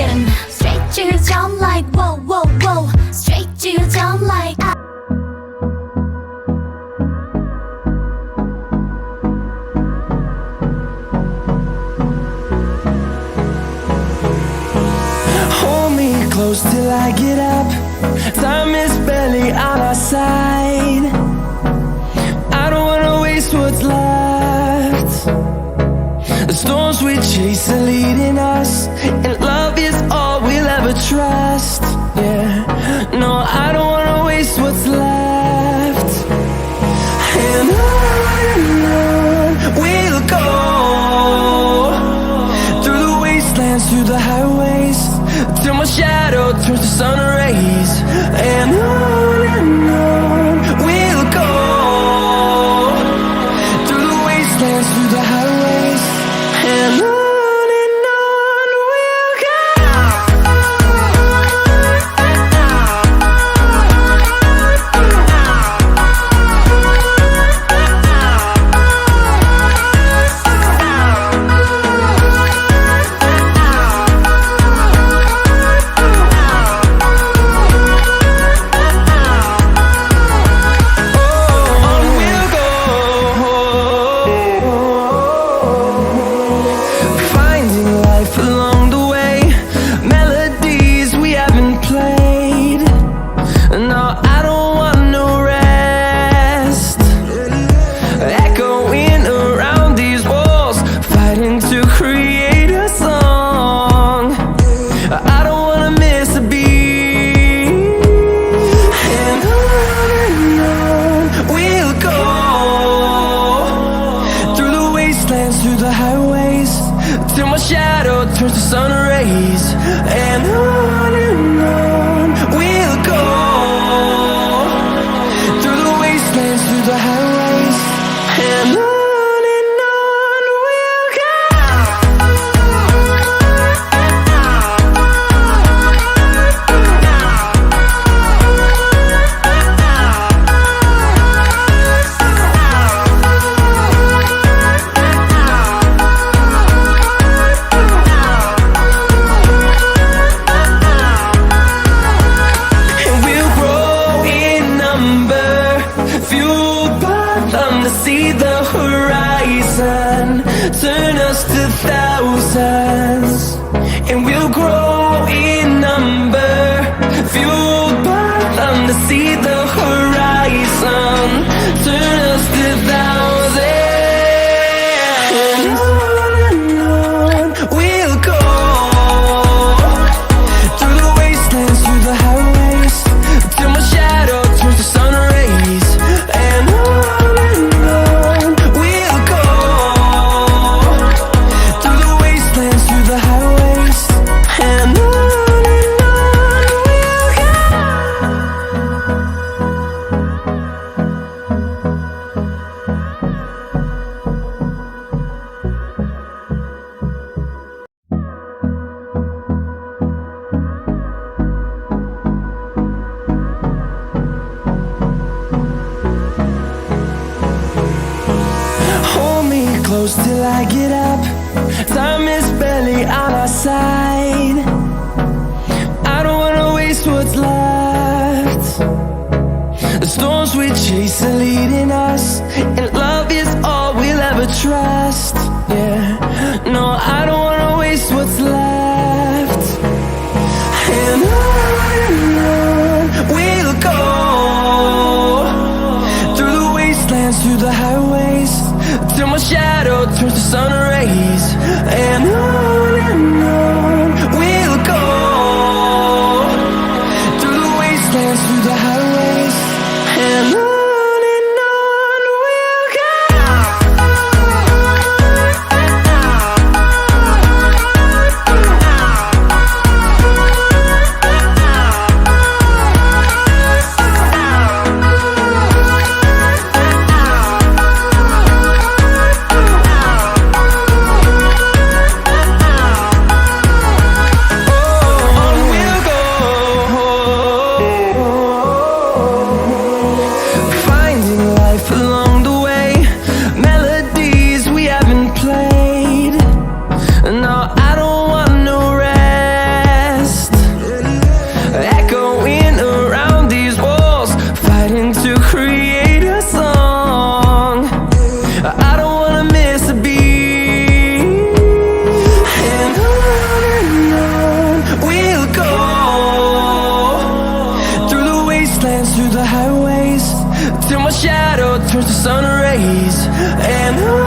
getting straight to your dome like whoa, whoa, whoa. Straight to your dome like Hold me close till I get up. Time is barely on our side. I don't wanna waste what's left. The storms we chase are leading us, and love is all we'll ever trust. Yeah, no, I don't wanna waste what's left. And on we'll go, through the wastelands, through the highways, till my shadow turns to sun rays. And on we'll go, through the wastelands, through the highways, and on we'll go. Through the highways, till my shadow turns to sun rays. And on we'll go, through the wastelands, through the highways, and on we'll go. See the horizon turn us to thousands, and we'll grow in number, fueled by them to see the horizon turn us to thousands. And on we'll go, through the wastelands, through the highways, till my shadow turns to sun rays. And close till I get up. Time is barely on our side. I don't wanna waste what's left. The storms we chase are leading us, and love is all we'll ever trust. Yeah, no, I don't wanna waste what's left. And on we'll go, through the wastelands, through the highways, till my shadow turns to sun rays. And on shadow turns to sun rays, and